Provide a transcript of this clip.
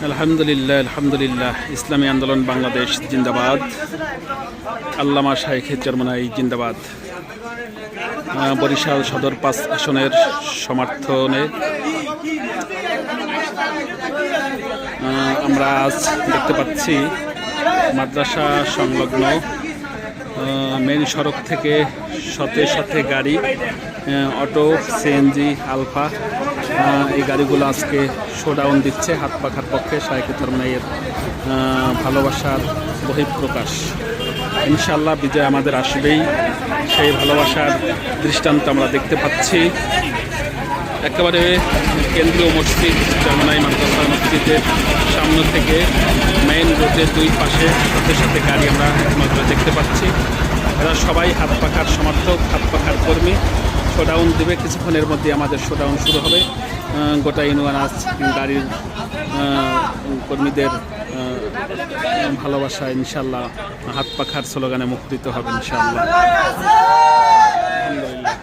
আলহামদুলিল্লাহ আলহামদুলিল্লাহ। ইসলামী আন্দোলন বাংলাদেশ জিন্দাবাদ। আল্লামা শাইখ চরমনাই জিন্দাবাদ। বরিশাল সদর ৫ আসনের সমর্থনে আমরা আজ দেখতে পাচ্ছি মাদ্রাসা সংলগ্ন মেন সড়ক থেকে শতে শতে গাড়ি, অটো, সিএনজি, আলফা, এই গাড়িগুলো আজকে শোডাউন দিচ্ছে হাত পাখার পক্ষে। শাইখ চরমনাইয়ের ভালোবাসার বহিঃপ্রকাশ। ইনশাআল্লাহ বিজয় আমাদের আসবেই। সেই ভালোবাসার দৃষ্টান্ত আমরা দেখতে পাচ্ছি। একেবারে কেন্দ্রীয় মসজিদ চরমনাই মাদ্রাসা মসজিদের সামনে থেকে মেইন রোডের দুই পাশে সাথে সাথে গাড়ি আমরা একমাত্র দেখতে পাচ্ছি। এরা সবাই হাত পাখার সমর্থক, হাত পাখার কর্মী। শোডাউন দেবে কিছুক্ষণের মধ্যে, আমাদের শোডাউন শুরু হবে। গোটা ইউনিয়ন আজ গাড়ির কর্মীদের ভালোবাসা ইনশাল্লাহ হাত পাখার স্লোগানে মুখরিত হবে ইনশাআল্লাহ। আলহামদুলিল্লাহ।